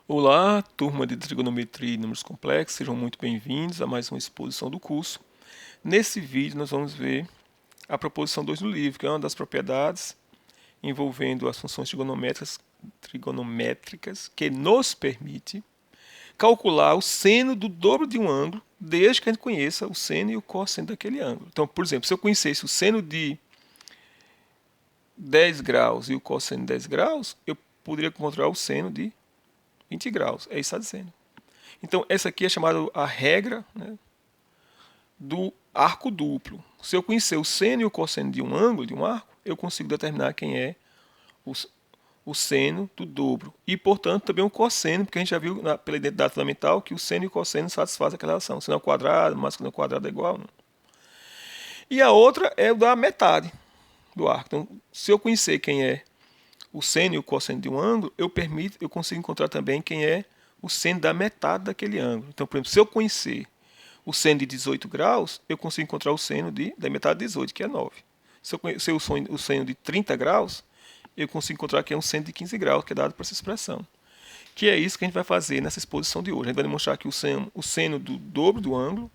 Olá, turma de trigonometria e números complexos, sejam muito bem-vindos a mais uma exposição do curso. Nesse vídeo nós vamos ver a proposição 2 do livro, que é uma das propriedades envolvendo as funções trigonométricas que nos permite calcular o seno do dobro de um ângulo, desde que a gente conheça o seno e o cosseno daquele ângulo. Então, por exemplo, se eu conhecesse o seno de 10 graus e o cosseno de 10 graus, eu poderia encontrar o seno de 20 graus. É isso que está dizendo. Então, essa aqui é chamada a regra, né, do arco duplo. Se eu conhecer o seno e o cosseno de um ângulo, de um arco, eu consigo determinar quem é o seno do dobro. E, portanto, também o cosseno, porque a gente já viu pela identidade fundamental que o seno e o cosseno satisfazem aquela relação. Seno ao quadrado, mais seno ao quadrado é igual. Não? E a outra é o da metade do arco. Então, se eu conhecer quem é o seno e o cosseno de um ângulo, eu consigo encontrar também quem é o seno da metade daquele ângulo. Então, por exemplo, se eu conhecer o seno de 18 graus, eu consigo encontrar o seno da metade de 18, que é 9. Se eu conhecer o seno de 30 graus, eu consigo encontrar que é um seno de 15 graus, que é dado por essa expressão. Que é isso que a gente vai fazer nessa exposição de hoje. A gente vai demonstrar que o seno do dobro do ângulo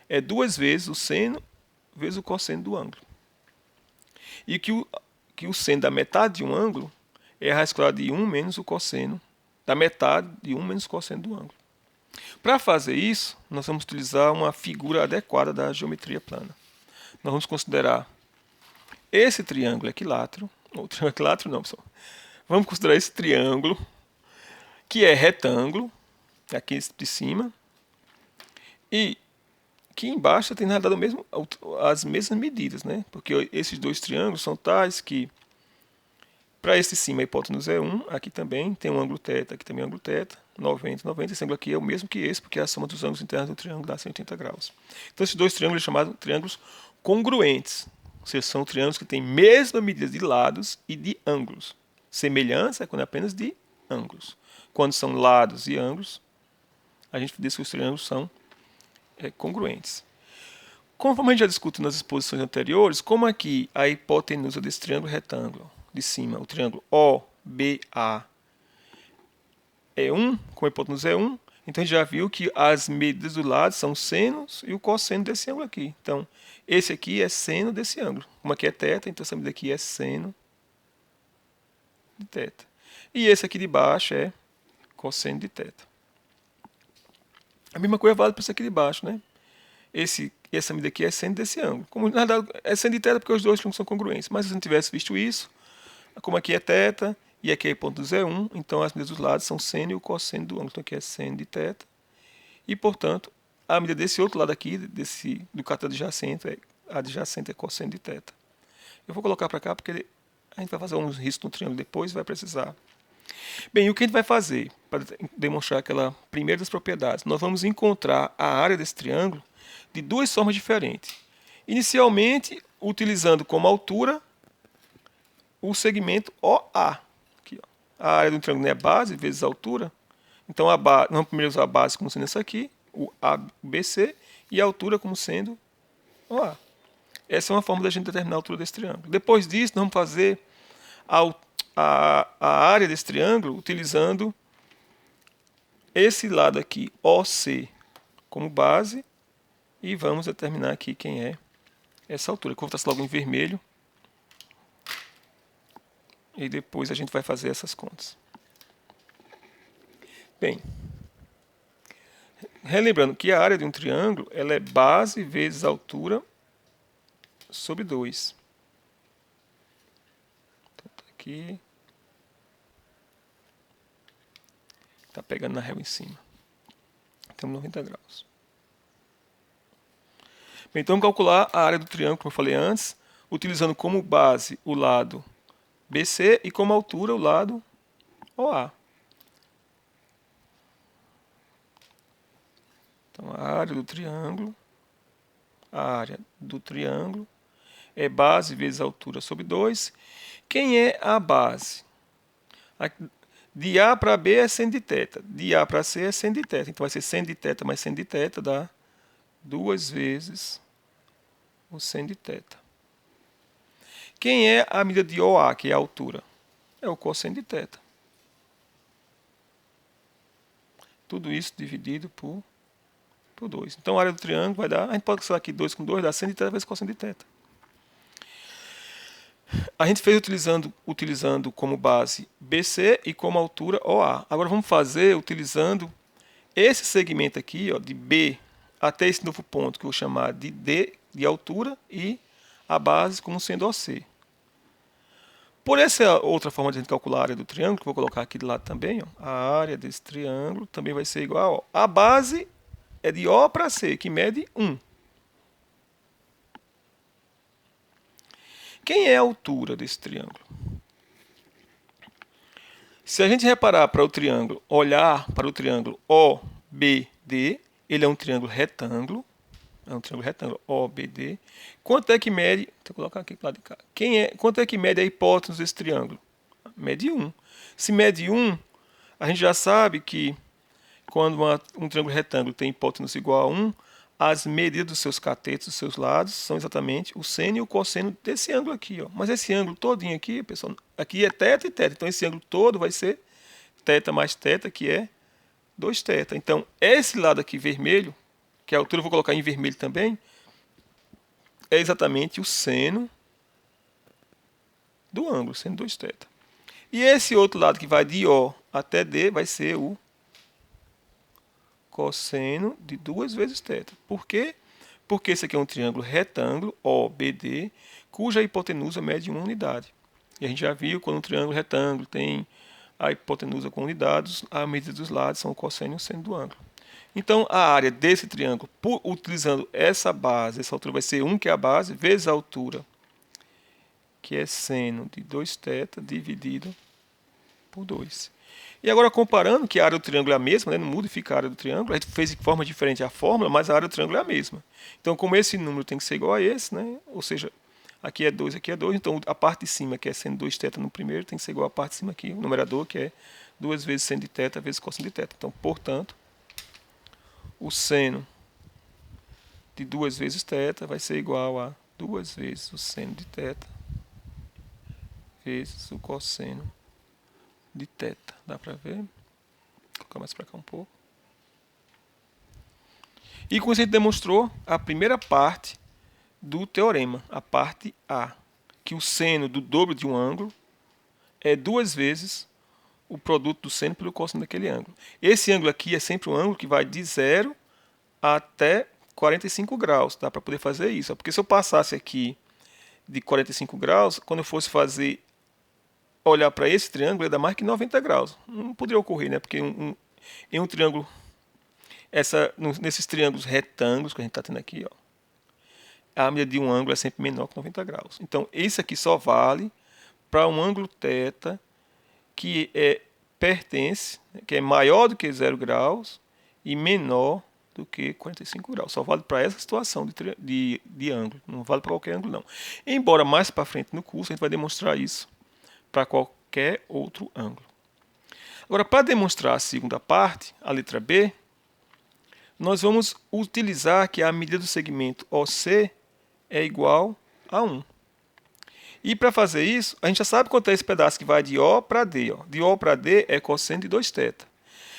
é duas vezes o seno vezes o cosseno do ângulo. E que o seno da metade de um ângulo é a raiz quadrada de 1 menos o cosseno da metade de 1 menos o cosseno do ângulo. Para fazer isso, nós vamos utilizar uma figura adequada da geometria plana. Nós vamos considerar esse triângulo equilátero, ou triângulo equilátero não, pessoal. Vamos considerar esse triângulo, que é retângulo, aqui de cima, e que embaixo tem na realidade as mesmas medidas, né? Porque esses dois triângulos são tais que, para esse de cima a hipótenusa é 1, aqui também tem um ângulo θ, aqui também é um ângulo θ, 90, 90, esse ângulo aqui é o mesmo que esse, porque a soma dos ângulos internos do triângulo dá 180 graus. Então esses dois triângulos são chamados triângulos congruentes, ou seja, são triângulos que têm mesma medida de lados e de ângulos. Semelhança é quando é apenas de ângulos. Quando são lados e ângulos, a gente diz que os triângulos são congruentes. Conforme a gente já discutiu nas exposições anteriores, como aqui a hipotenusa desse triângulo retângulo de cima, o triângulo OBA é 1, como a hipotenusa é 1, então a gente já viu que as medidas do lado são senos e o cosseno desse ângulo aqui. Então, esse aqui é seno desse ângulo. Como aqui é θ, então essa medida aqui é seno de θ. E esse aqui de baixo é cosseno de θ. A mesma coisa vale para esse aqui de baixo, né? Essa medida aqui é seno desse ângulo. Como, na verdade, é seno de θ porque os dois são congruentes. Mas se não tivesse visto isso, como aqui é θ e aqui é hipótenusa é 1, então as medidas dos lados são seno e o cosseno do ângulo. Então aqui é seno de θ. E, portanto, a medida desse outro lado aqui, do cateto adjacente é cosseno de θ. Eu vou colocar para cá porque a gente vai fazer uns riscos no triângulo depois e vai precisar. Bem, o que a gente vai fazer para demonstrar aquela primeira das propriedades? Nós vamos encontrar a área desse triângulo de duas formas diferentes. Inicialmente, utilizando como altura o segmento OA. Aqui, ó. A área do triângulo é base vezes a altura. Então, vamos primeiro usar a base como sendo essa aqui, o ABC, e a altura como sendo OA. Essa é uma forma da gente determinar a altura desse triângulo. Depois disso, nós vamos fazer a área desse triângulo utilizando esse lado aqui, OC, como base, e vamos determinar aqui quem é essa altura. Eu vou traçar logo em vermelho. E depois a gente vai fazer essas contas. Bem, relembrando que a área de um triângulo ela é base vezes altura sobre 2. Então, tá aqui. Está pegando na régua em cima. Temos 90 graus. Bem, então vamos calcular a área do triângulo, como eu falei antes, utilizando como base o lado BC e como altura o lado OA. Então, a área do triângulo é base vezes altura sobre 2. Quem é a base? De A para B é seno de θ. De A para C é seno de θ. Então vai ser seno de θ mais seno de θ dá 2 vezes o seno de θ. Quem é a medida de OA, que é a altura? É o cosseno de θ. Tudo isso dividido por 2. Então a área do triângulo vai dar, a gente pode calcular aqui 2 com 2, dá seno de θ vezes cosseno de θ. A gente fez utilizando como base BC e como altura OA. Agora vamos fazer utilizando esse segmento aqui, ó, de B até esse novo ponto, que eu vou chamar de D de altura, e a base como sendo OC. Por essa outra forma de a gente calcular a área do triângulo, que eu vou colocar aqui de lado também, ó, a área desse triângulo também vai ser igual a base é de O para C, que mede 1. Quem é a altura desse triângulo? Se a gente reparar para o triângulo, olhar para o triângulo OBD, ele é um triângulo retângulo. É um triângulo retângulo OBD. Quanto é que mede? Deixa eu colocar aqui para lado de cá. Quanto é que mede a hipótenuse desse triângulo? Mede 1. Se mede 1, a gente já sabe que quando um triângulo retângulo tem hipótenuse igual a 1, as medidas dos seus catetos, dos seus lados, são exatamente o seno e o cosseno desse ângulo aqui. Ó. Mas esse ângulo todinho aqui, pessoal, aqui é θ e θ. Então esse ângulo todo vai ser θ mais θ, que é 2θ. Então esse lado aqui vermelho, que a altura eu vou colocar em vermelho também, é exatamente o seno do ângulo, seno 2θ. E esse outro lado que vai de O até D vai ser o cosseno de 2 vezes θ. Por quê? Porque esse aqui é um triângulo retângulo, OBD, cuja hipotenusa mede 1 unidade. E a gente já viu quando um triângulo retângulo tem a hipotenusa com unidades, a medida dos lados são o cosseno e o seno do ângulo. Então, a área desse triângulo, utilizando essa base, essa altura vai ser 1, que é a base, vezes a altura, que é seno de 2θ, dividido por 2. E agora, comparando que a área do triângulo é a mesma, né, não modifica a área do triângulo, a gente fez de forma diferente a fórmula, mas a área do triângulo é a mesma. Então, como esse número tem que ser igual a esse, né, ou seja, aqui é 2, aqui é 2, então a parte de cima, que é seno 2θ no primeiro, tem que ser igual à parte de cima aqui, o numerador, que é 2 vezes seno de θ vezes cosseno de θ. Então, portanto, o seno de 2 vezes θ vai ser igual a 2 vezes o seno de θ vezes o cosseno de θ. Dá para ver? Vou colocar mais para cá um pouco. E com isso a gente demonstrou a primeira parte do teorema, a parte A, que o seno do dobro de um ângulo é 2 vezes o produto do seno pelo cosseno daquele ângulo. Esse ângulo aqui é sempre um ângulo que vai de 0 até 45 graus. Dá para poder fazer isso. Porque se eu passasse aqui de 45 graus, quando eu fosse olhar para esse triângulo, ele dá mais que 90 graus. Não poderia ocorrer, né? Porque em um triângulo, nesses triângulos retângulos que a gente está tendo aqui, ó, a medida de um ângulo é sempre menor que 90 graus. Então, esse aqui só vale para um ângulo θ que pertence, que é maior do que 0 graus e menor do que 45 graus. Só vale para essa situação de ângulo. Não vale para qualquer ângulo, não. Embora mais para frente no curso a gente vai demonstrar isso para qualquer outro ângulo. Agora, para demonstrar a segunda parte, a letra B, nós vamos utilizar que a medida do segmento OC é igual a 1. E para fazer isso, a gente já sabe quanto é esse pedaço que vai de O para D. Ó. De O para D é cosseno de 2θ.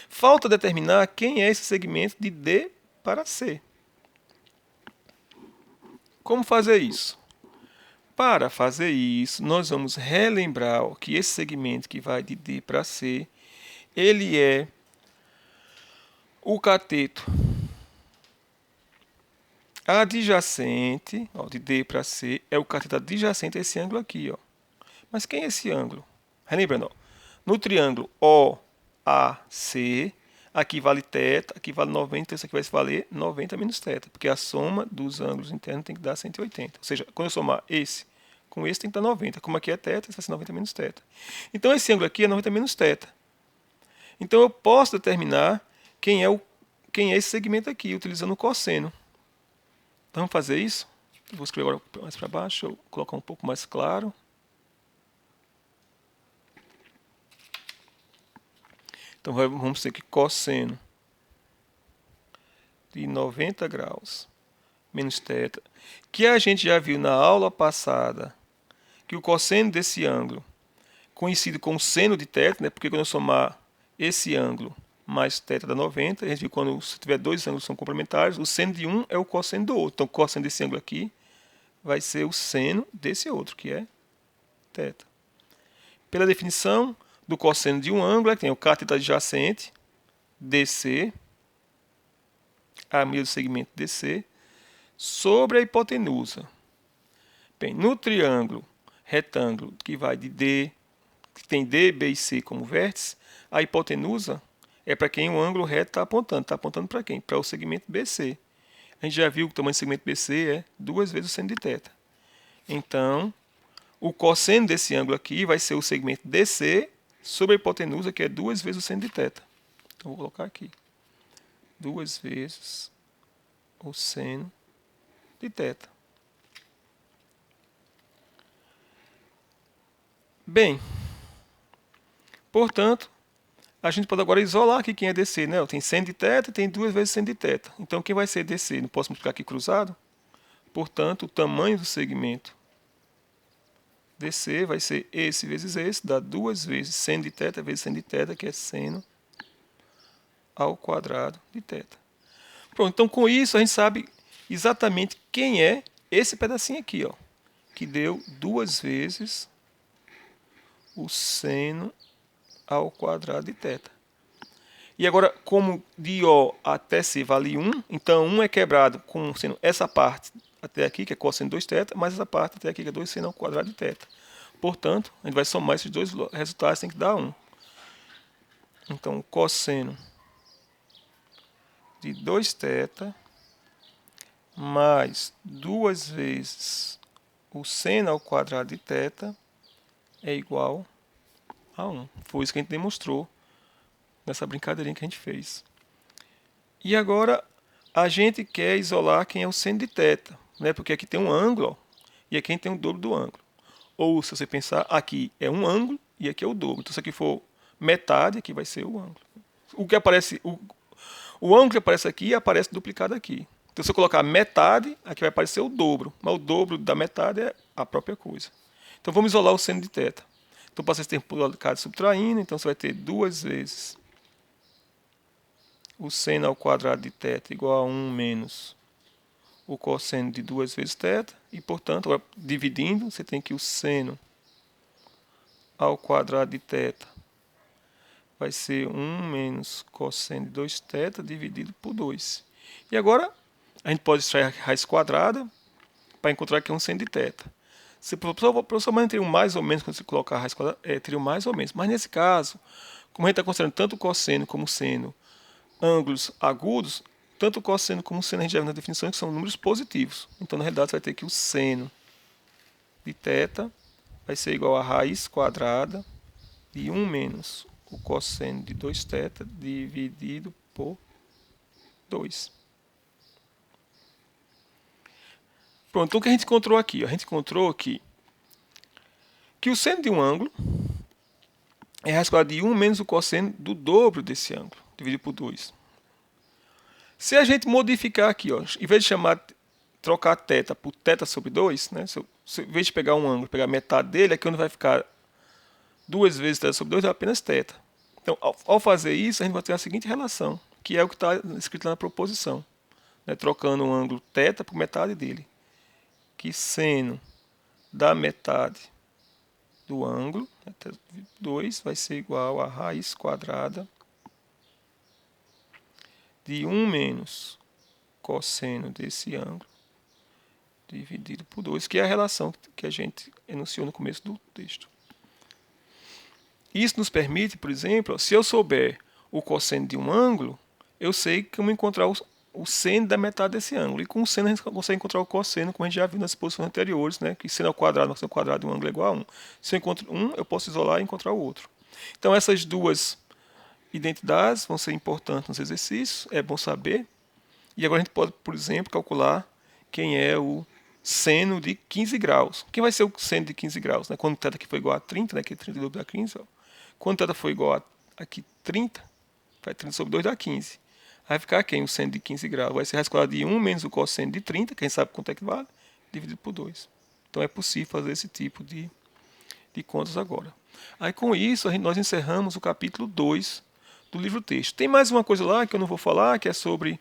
Falta determinar quem é esse segmento de D para C. Como fazer isso? Para fazer isso, nós vamos relembrar que esse segmento que vai de D para C, ele é o cateto adjacente, ó, de D para C, é o cateto adjacente a esse ângulo aqui. Ó. Mas quem é esse ângulo? Relembrando, ó, no triângulo OAC, aqui vale θ, aqui vale 90, então isso aqui vai valer 90 menos θ, porque a soma dos ângulos internos tem que dar 180. Ou seja, quando eu somar esse com esse, tem que dar 90. Como aqui é θ, isso vai ser 90 menos θ. Então esse ângulo aqui é 90 menos θ. Então eu posso determinar quem é esse segmento aqui, utilizando o cosseno. Então, vamos fazer isso? Eu vou escrever agora mais para baixo, eu vou colocar um pouco mais claro. Então, vamos ter que cosseno de 90 graus menos θ, que a gente já viu na aula passada, que o cosseno desse ângulo, conhecido como seno de θ, né, porque quando eu somar esse ângulo mais θ dá 90. A gente viu que quando se tiver dois ângulos que são complementares, o seno de um é o cosseno do outro. Então, o cosseno desse ângulo aqui vai ser o seno desse outro, que é θ. Pela definição do cosseno de um ângulo, tem o cateto adjacente, DC, a medida do segmento DC, sobre a hipotenusa. Bem, no triângulo retângulo que vai de D, que tem D, B e C como vértices, a hipotenusa é para quem o ângulo reto está apontando. Está apontando para quem? Para o segmento BC. A gente já viu que o tamanho do segmento BC é 2 vezes o seno de θ. Então, o cosseno desse ângulo aqui vai ser o segmento DC sobre a hipotenusa, que é 2 vezes o seno de θ. Então, vou colocar aqui. 2 vezes o seno de θ. Bem, portanto, a gente pode agora isolar aqui quem é DC, né? Tem seno de θ e tem 2 vezes seno de θ. Então, quem vai ser DC? Não posso multiplicar aqui cruzado? Portanto, o tamanho do segmento DC vai ser esse vezes esse, dá 2 vezes seno de θ vezes seno de θ, que é seno ao quadrado de θ. Pronto, então com isso a gente sabe exatamente quem é esse pedacinho aqui, ó, que deu 2 vezes o seno ao quadrado de θ. E agora, como de O até C vale 1, então 1 é quebrado com seno essa parte até aqui, que é cosseno de 2θ, mais essa parte até aqui, que é 2 seno ao quadrado de θ. Portanto, a gente vai somar esses dois resultados, tem que dar 1. Então, cosseno de 2θ mais 2 vezes o seno ao quadrado de θ é igual a 1. Foi isso que a gente demonstrou nessa brincadeirinha que a gente fez. E agora a gente quer isolar quem é o seno de θ, né? Porque aqui tem um ângulo, ó, e aqui tem o dobro do ângulo. Ou, se você pensar, aqui é um ângulo e aqui é o dobro. Então, se aqui for metade, aqui vai ser o ângulo. O que aparece, o ângulo que aparece aqui aparece duplicado aqui. Então, se eu colocar metade, aqui vai aparecer o dobro. Mas o dobro da metade é a própria coisa. Então, vamos isolar o seno de θ. Então, passa esse termo por lado de cá subtraindo. Então, você vai ter 2 vezes o seno ao quadrado de θ igual a 1 menos o cosseno de 2 vezes θ. E, portanto, agora, dividindo, você tem que o seno ao quadrado de θ vai ser 1 menos cosseno de 2θ dividido por 2. E agora, a gente pode extrair a raiz quadrada para encontrar aqui um seno de θ. Se o professor teria um mais ou menos quando você colocar a raiz quadrada, teria um mais ou menos. Mas nesse caso, como a gente está considerando tanto o cosseno como o seno ângulos agudos, tanto o cosseno como o seno a gente já viu na definição que são números positivos. Então, na realidade, você vai ter que o seno de θ vai ser igual a raiz quadrada de 1 menos o cosseno de 2θ dividido por 2. Pronto, então o que a gente encontrou aqui? A gente encontrou aqui que o seno de um ângulo é a raiz quadrada de 1 menos o cosseno do dobro desse ângulo, dividido por 2. Se a gente modificar aqui, ó, em vez de trocar θ por θ sobre 2, né, em vez de pegar um ângulo, pegar metade dele, aqui onde vai ficar 2 vezes θ sobre 2 é apenas θ. Então, ao fazer isso, a gente vai ter a seguinte relação, que é o que está escrito lá na proposição, né, trocando o ângulo θ por metade dele, que seno da metade do ângulo, 2, vai ser igual a raiz quadrada de 1 menos cosseno desse ângulo dividido por 2, que é a relação que a gente enunciou no começo do texto. Isso nos permite, por exemplo, se eu souber o cosseno de um ângulo, eu sei como encontrar o seno da metade desse ângulo. E com o seno a gente consegue encontrar o cosseno, como a gente já viu nas posições anteriores, né? Que seno ao quadrado, cosseno ao quadrado de um ângulo é igual a 1. Se eu encontro um, eu posso isolar e encontrar o outro. Então, essas duas identidades vão ser importantes nos exercícios, é bom saber. E agora a gente pode, por exemplo, calcular quem é o seno de 15 graus. Quem vai ser o seno de 15 graus? Né? Quando θ aqui for igual a 30, né? Que é 32 dá 15, ó. Quando θ for igual a aqui 30, vai 30 sobre 2 dá 15. Aí vai ficar quem? O seno de 15 graus. Vai ser a raiz quadrada de 1 menos o cosseno de 30, quem sabe quanto é que vale, dividido por 2. Então é possível fazer esse tipo de contas agora. Aí com isso, nós encerramos o capítulo 2 do livro-texto. Tem mais uma coisa lá que eu não vou falar, que é sobre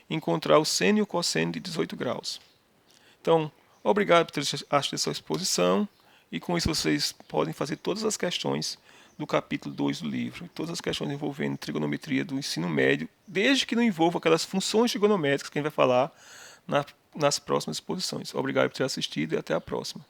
encontrar o seno e o cosseno de 18 graus. Então, obrigado por ter assistido essa exposição, e com isso vocês podem fazer todas as questões do capítulo 2 do livro, todas as questões envolvendo trigonometria do ensino médio, desde que não envolva aquelas funções trigonométricas que a gente vai falar nas próximas exposições. Obrigado por ter assistido e até a próxima.